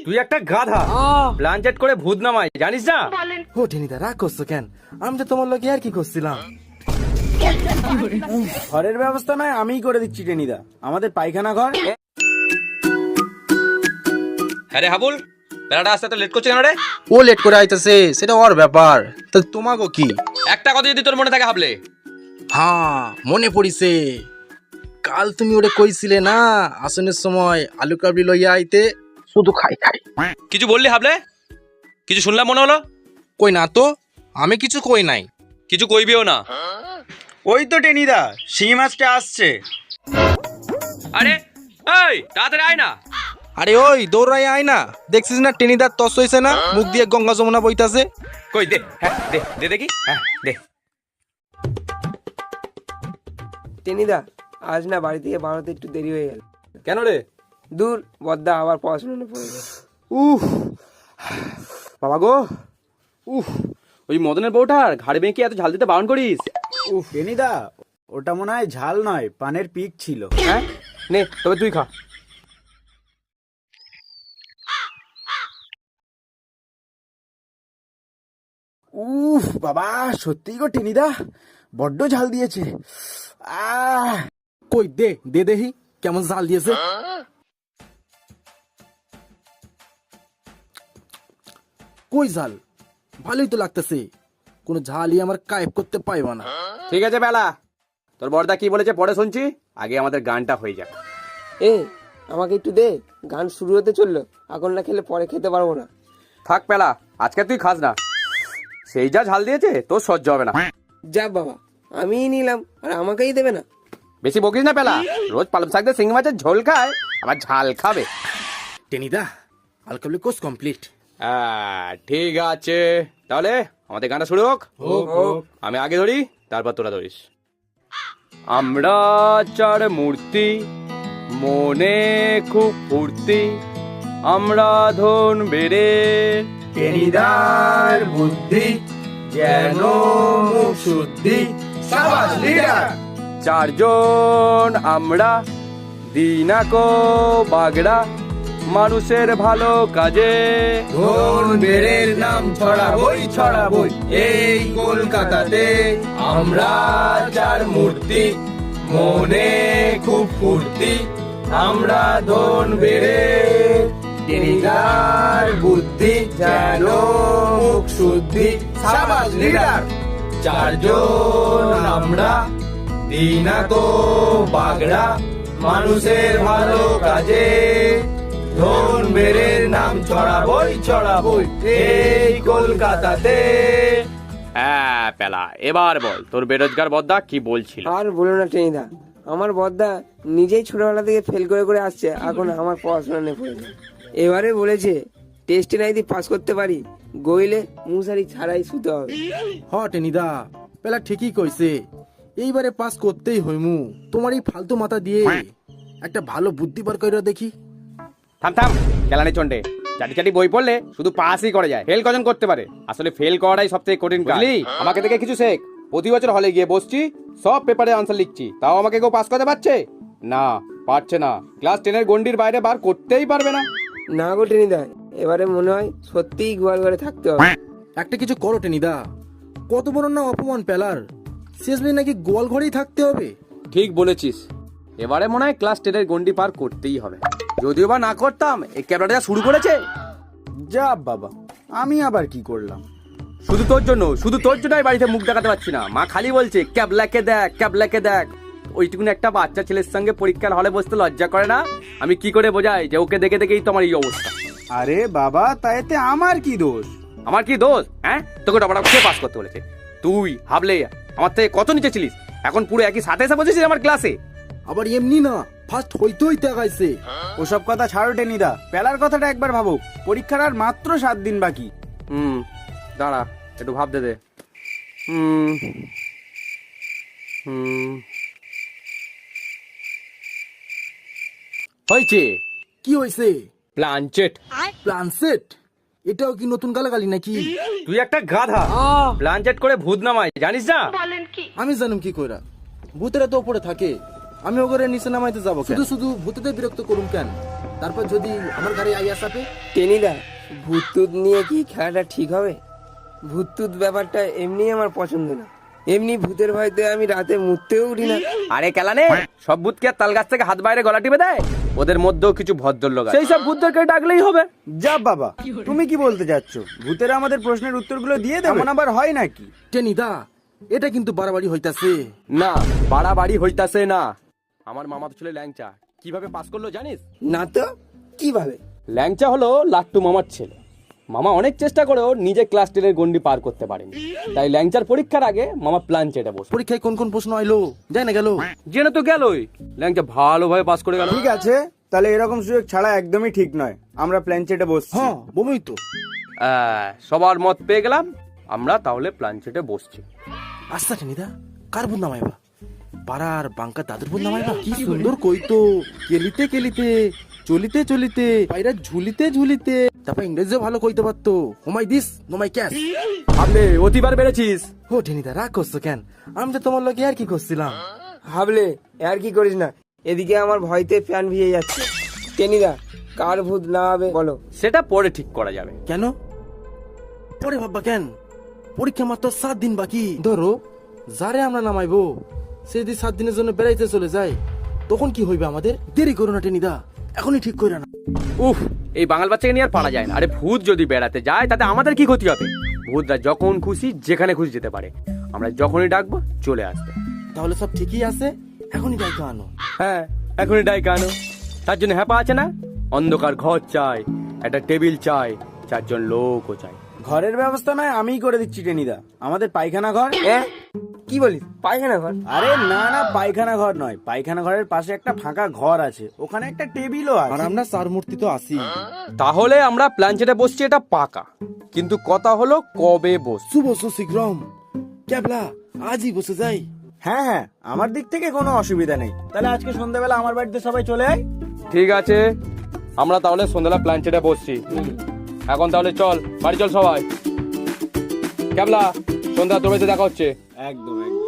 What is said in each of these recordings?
তুই একটা গাধা, প্ল্যানচেট করে ভূত নামাই, জানিস না? ও টেনিদা রাগ করছো কেন? আমি তো তোমার লোকে আর কি করছিলাম। ঘরের ব্যবস্থা নয় আমিই করে দিচ্ছি টেনিদা, আমাদের পায়খানা ঘর। হ্যাঁ রে হাবুল, বেলাটা আসতে তো লেট করছে কেন রে? ও লেট করে আইতেছে সেটা ওর ব্যাপার, তা তোমাকে কি? একটা কথা যদি তোর মনে থাকে হাবলে। হ্যাঁ মনে পড়িছে, কাল তুমি ওরে কইছিলে না আসনের সময় আলু কাবলি লইয়া আইতে, শুধু খাই খাই। কিছু বললি হাবলে? কিছু শুনলাম মনে হলো। কই না তো, আমি কিছু কই নাই। কিছু কইবিও না। ওই তো টেনিদা শিঙি মাছটা আসছে। আরে এই তাড়াতাড়ি আয় না। আরে ওই দৌড়াই আয় না, দেখছিস না টেনিদার তস হইছে না, মুখ দিয়ে গঙ্গা যমুনা বইতাছে। কই দে, হ্যাঁ দে দে দেখি, হ্যাঁ দে। টেনিদা আজ না বাড়ি থেকে বাড়াতে একটু দেরি হয়ে গেল। কেন রে? দূর বদ্দা আবার পড়াশোনা পড়ে গেল। উফ বাবা গো, উফ ওই মদনের বউটার ঘাড়ে বেঁকে এত ঝাল দিতে বারণ করিস। উফ টেনিদা, ওটা মনে হয় ঝাল নয়, পানের পিক ছিল। হ্যাঁ নে তবে তুই খা। উফ বাবা, সত্যি গো টেনিদা বড্ড ঝাল দিয়েছে। কই দে দে দেখি কেমন জাল দিয়েছে। কই ঝাল? ভালোই তো লাগতেছে, কোনো ঝালই আমার কায়েব করতে পাইবা না। ঠিক আছে বেলা, তোর বড়দা কি বলেছে পরে শুনছি, আগে আমাদের গানটা হয়ে যাক। এ আমাকে একটু দে, গান শুরু হতে চললো, এখন না খেলে পরে খেতে পারবো না। থাক পেলা, আজকে তুই খাস না, সেই যা ঝাল দিয়েছে তোর সহ্য হবে না। যা বাবা, আমিই নিলাম আর আমাকেই দেবে না? বেশি বকিস না পেলা, রোজ পালং শাক দিয়ে শিঙি মাছের ঝোল খায়, আবার ঝাল খাবে। টেনিদা আল কাবলি কোর্স কমপ্লিট। ঠিক আছে তাহলে আমাদের গানটা শুরু হোক। আমি আগে ধরি তারপর তোরা ধরিস। আমরা চার মূর্তি, মনে খুব ফুর্তি, আমরা ধন বেড়ে টেনিদার বুদ্ধি যেন মুখ শুদ্ধি, সাবাস লিডার। চারজন আমরা, দিনাকো বাগড়া, মানুষের ভালো কাজে ধন বেড়ের নাম ছড়াবই ছড়াবই এই কলকাতাতে। আমরা চার মূর্তি, মনে খুব ফুর্তি, আমরা ধন বেড়ে। টেনিদার বুদ্ধি যেন মুখ শুদ্ধি, সাবাস লিডার। চারজন আমরা, দিনাকো বাগড়া, মানুষের ভালো কাজে ধন বেড়ের নাম ছড়াবই ছড়াবই এই কলকাতাতে। হ্যাঁ পেলা, এবার বল তোর বেরোজগার বদ্দা কি বলছিল। আর বলো না টেনিদা, আমার বদ্দা নিজেই ছোটবেলা থেকে ফেল করে করে আসছে, এখন আমার পড়াশোনা নেই পড়ে না। এবারে বলেছে টেস্টে নাই পাস করতে পারি, গইলে মুসারি ছাড়াই শুতে হবে। হ টেনিদা পেলা ঠিকই কইছে, এইবারে পাস করতেই হইমু। তোমার এই ফালতু মাথা দিয়ে একটা ভালো বুদ্ধি বার কইরা দেখি। থাম থাম কেলানি চন্ডে, চাটি চাটি বই পড়লে শুধু পাসই করা যায়, ফেল কজন করতে পারে? আসলে ফেল করাটাই সব থেকে কঠিন কাজ। আমাকে দেখে কিছু শেখ। প্রতি বছর হলে গিয়ে বসছি, সব পেপারে আনসার লিখছি, তাও আমাকে কেউ পাস করতে পারছে না? পারছে না, ক্লাস 10-এর গন্ডির বাইরে বার করতেই পারবে না। না গো টেনিদা, এবারে মনে হয় সত্যিই গোয়াল ঘরে থাকতে হবে। একটা কিছু করো টেনিদা, কত বড় না অপমান পেলার, শেষমেশ নাকি গোয়াল ঘরেই থাকতে হবে। ঠিক বলেছিস, এবারে মনে হয় ক্লাস 10-এর গন্ডি পার করতেই হবে। যদিও বা না করতাম, এই ক্যাবলাটা যা শুরু করেছে। যা বাবা, আমি আবার কি করলাম? শুধু তোর জন্য, শুধু তোর জন্যই বাড়িতে মুখ দেখাতে পারছি না। মা খালি বলছে ক্যাবলাকে দেখ, ক্যাবলাকে দেখ। ওইটুকুন একটা বাচ্চা ছেলের সঙ্গে পরীক্ষার হলে বসতে লজ্জা করে না? আমি কি করে বোঝাই যে ওকে দেখে দেখেই তোমার এই অবস্থা? আরে বাবা, তাইতে আমার কি দোষ? আমার কি দোষ? হ্যাঁ, তোকে ডবাটা কে পাস করতে বলেছে? তুই হাবলে আমার থেকে কত নিচে ছিলিস, এখন পুরো একই সাথে এসে বসেছিস আমার ক্লাসে। আবার এমনি না, ফার্স্ট হইতে হইতে আগাইছে। ওসব কথা ছাড়ো টেনিদা, পেলার কথাটা একবার ভাবো, পরীক্ষার আর মাত্র 7 দিন বাকি। দাঁড়া একটু ভাবতে দে। হুম হুম হয়েছে। কি হইছে? প্ল্যানচেট। প্ল্যানসেট? এটাও কি নতুন গালাগালি নাকি? তুই একটা গাধা, প্ল্যানচেট করে ভূত নামাই, জানিস না? আমি জানুম কি কইরা, ভূতেরা তো উপরে থাকে, আমি ওগরে নিচে নামাইতে যাবো, শুধু শুধু ভূতেদের বিরক্ত করুম কেন? তারপর যদি আমার গাড়ি আইয়া চাপে? টেনিদা, ভূত টুত নিয়ে কি খেলাটা ঠিক হবে? ভূত টুত ব্যাপারটা এমনি আমার পছন্দ না। এমনি ভূতের ভয়তে আমি রাতে মুততেও উঠি না। আরে কেলানে, সব ভূতকে আর তাল গাছ থেকে হাত বাইরে গলা টিপে দেয়? ওদের মধ্যেও কিছু ভদ্রলোক আছে, সেই সব ভূতদেরকে ডাকলেই হবে। যা বাবা, তুমি কি বলতে যাচ্ছ? ভূতেরা আমাদের প্রশ্নের উত্তরগুলো দিয়ে দেবে? এমন আবার হয় নাকি? টেনিদা, এটা কিন্তু বাড়াবাড়ি হইতাছে। না, বাড়াবাড়ি হইতাছে না। আমার মামা তো ছিল ল্যাংচা, কিভাবে পাস করলো জানিস? না তো, কিভাবে? ল্যাংচা হলো লাট্টু মামার ছেলে। মামা অনেক চেষ্টা করেও নিজে ক্লাস 10-এর গন্ডি পার করতে পারেনি, তাই ল্যাংচার পরীক্ষার আগে মামা প্ল্যান চেটে বসে। পরীক্ষায় কোন কোন প্রশ্ন আইলো যায় না গেল? জেনে তো গেলই, ল্যাংচা ভালোভাবে পাস করে গেল। ঠিক আছে, তাহলে এরকম সুযোগ ছাড়া একদমই ঠিক নয়। আমরা প্ল্যানচেটে বসছি। হ্যাঁ, বমিই তো। সবার মত পেয়ে গেলাম, আমরা তাহলে প্ল্যান চেটে বসছি। আচ্ছা টেনিদা, কার বুন নামাইবা? পাড়ার বাঙ্কা দাদুর বুন নামাইবা? কি সুন্দর কইতো, কেলিতে কেলিতে, চলিতে চলিতে, পায়রা ঝুলিতে ঝুলিতে। তারপর ইংরেজিও ভালো কইতে পারতো। হোমাই দিস নোমাই ক্যাশ। আপনি অতিবার বেড়েছিস। ও টেনিদা, রাগ করছো কেন? আমি তো তোমার লোকে আর কি করছিলাম। ভাবলে আর কি করিস না, এদিকে আমার ভয়তে প্যান ভিজে যাচ্ছে। টেনিদা, কার ভূত না হবে বলো? সেটা পরে ঠিক করা যাবে। কেন পরে ভাববা কেন? পরীক্ষা মাত্র 7 দিন বাকি। ধরো যারে আমরা নামাইবো সে যদি 7 দিনের জন্য বেড়াইতে চলে যায়, তখন কি হইবে আমাদের? দেরি করো না টেনিদা, এখনই ঠিক করে না। উফ, এই বাঙাল বাচ্চাকে নিয়ে আর পারা যায় না। আরে ভূত যদি বেড়াতে যায় তাতে আমাদের কি ক্ষতি হবে? ভূতরা যখন খুশি যেখানে খুশি যেতে পারে, আমরা যখনই ডাকবো চলে আসবে। তাহলে সব ঠিকই আছে, এখনই ডাইকা আনো। হ্যাঁ, এখনই ডাইকা আনো। তার জন্য হ্যাপা আছে না? অন্ধকার ঘর চাই, একটা টেবিল চাই, 4 জন লোকও চাই। ঘরের ব্যবস্থা নয় আমিই করে দিচ্ছি টেনিদা। আমাদের পায়খানা ঘর। কি বলিস, পায়খানা ঘর? আরে না না, পায়খানা ঘর নয়, পায়খানা ঘরের পাশে একটা ফাঁকা ঘর আছে, ওখানে একটা টেবিলও আর আছে। আমরা 4 মূর্তি তো আছি। তাহলে আমরা প্ল্যান চেটে বসছি, এটা পাকা। কিন্তু কথা হলো কবে বস। শুভ সুশীঘ্রম। ক্যাবলা, আজই বসে যাই। হ্যাঁ হ্যাঁ, আমার দিক থেকে কোনো অসুবিধা নেই। তাহলে আজকে সন্ধ্যাবেলা আমার বাড়িতে সবাই চলে আয়। ঠিক আছে, আমরা তাহলে সন্ধ্যাবেলা প্ল্যান চেটে বসছি। এখন তাহলে চল, বাড়ি চল সবাই। ক্যাবলা, সন্ধ্যা তোর বাড়িতে দেখা হচ্ছে। একদম একদম।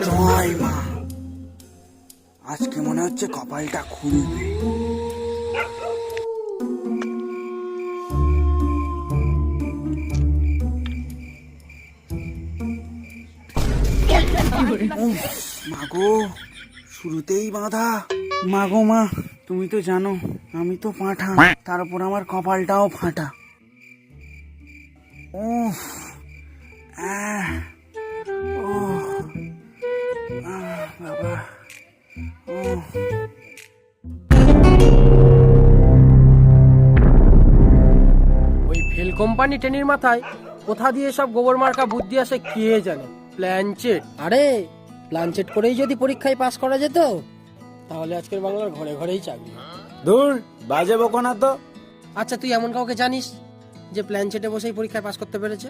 জয় মা, আজকে মনে হচ্ছে কপালটা খুলবে। মাগো, শুরুতেই বাঁধা। মাগো মা, তুমি তো জানো আমি তো পাঁঠা, তার উপর আমার কপালটাও ফাটা। উফ, আহ, উহ, বাবা, উহ। ওই ফেল কোম্পানি ট্রেনের মাথায় কোথা দিয়ে সব গোবর মার্কা বুদ্ধি আসে কে জানে। প্ল্যানচেট, আরে প্ল্যানচেট করেই যদি পরীক্ষায় পাস করা যেত তাহলে আজকের বাংলার ঘরে ঘরেই চাকরি। ধুর, বাজে বকো না তো। আচ্ছা, তুই এমন কাউকে জানিস যে প্ল্যানচেটে বসেই পরীক্ষায় পাস করতে পেরেছে?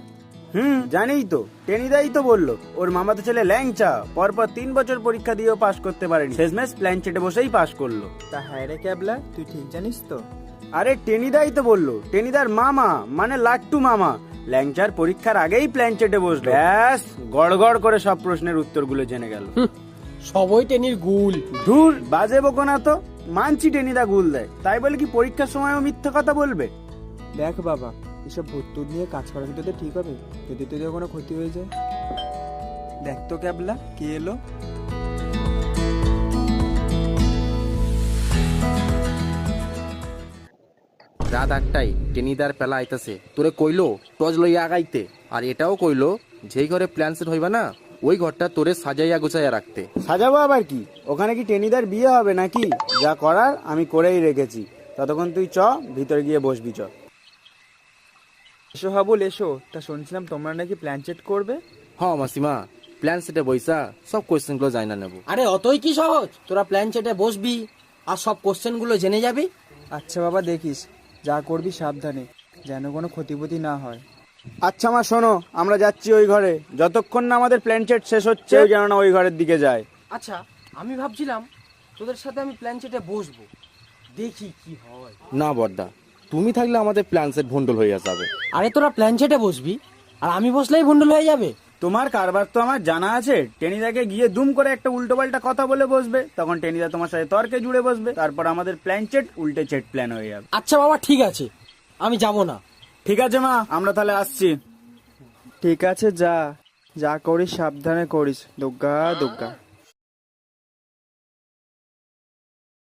জানিই তো, টেনিদাই তো বললো ওর মামাতো ছেলে ল্যাংচা পরপর 3 বছর পরীক্ষা দিয়েও পাস করতে পারেনি, শেষমেশ প্ল্যানচেটে বসেই পাস করলো। তা হ্যাঁ রে ক্যাবলা, তুই ঠিক জানিস তো? আরে টেনিদাই তো বললো, টেনিদার মামা মানে লাট্টু মামা ল্যাংচার পরীক্ষার আগেই প্ল্যানচেটে বসলো। ব্যাস, গড়গড় করে সব প্রশ্নের উত্তরগুলো জেনে গেল। সবই টেনির গুল। ধুর, বাজে বকো না তো। মানছি টেনিদা গুল দেয়, তাই বলে কি পরীক্ষার সময়ও মিথ্যা কথা বলবে? দেখ বাবা, এসব ভূত টুত নিয়ে কাজ করা কি তোদের ঠিক হবে? যদি তোদের কোনো ক্ষতি হয়ে যায়। দেখ তো ক্যাবলা, কে এলো? রাত 8টায় টেনিদার পেলা আইতাছে। তোরে কইলো টজ লইয়া আগাইতে, আর এটাও কইলো যেই ঘরে প্ল্যান সেট হইবা না ওই ঘরটা তোরে সাজাইয়া গুছাইয়া রাখতে। সাজাবো আবার কি? ওখানে কি টেনিদার বিয়ে হবে নাকি? যা করার আমি করেই রেখেছি। ততক্ষণ তুই চ, ভিতরে গিয়ে বসবি চ। এসো হাবুল এসো। তা শুনছিলাম তোমরা নাকি প্ল্যানচেট করবে? হ্যাঁ মাসিমা, প্ল্যান সেটে বইসা সব কোয়েশ্চেন গুলো জানা নেবো। আরে অতই কি সহজ? তোরা প্ল্যানচেটে বসবি আর সব কোশ্চেন গুলো জেনে যাবি। আচ্ছা বাবা, দেখিস যা করবি সাবধানে, যেন কোনো ক্ষতিপতি না হয়। আচ্ছা মা শোনো, আমরা যাচ্ছি ওই ঘরে। যতক্ষণ না আমাদের প্ল্যানচেট শেষ হচ্ছে যেন না ওই ঘরের দিকে যায়। আচ্ছা, আমি ভাবছিলাম তোদের সাথে আমি প্ল্যানচেটে বসবো, দেখি কি হয়। না বড়দা, তুমি থাকলে আমাদের প্ল্যান সেট ভন্ডল হইয়া যাবে। আরে তোরা প্ল্যানচেটে বসবি আর আমি বসলেই ভন্ডল হয়ে যাবে? তোমার কারবার তো আমার জানা আছে। টেনিদাকে গিয়ে দুম করে একটা উল্টো পাল্টা কথা বলে বসবে, তখন টেনিদা তোমার সাথে তর্কে জুড়ে বসবে, তারপর আমাদের প্ল্যান চেট উল্টে চেট প্ল্যান হয়ে যাবে। আচ্ছা বাবা ঠিক আছে, আমি যাব না। ঠিক আছে মা, আমরা তাহলে আসছি। ঠিক আছে, যা যা করিস সাবধানে করিস। দুগ্গা দুগ্গা।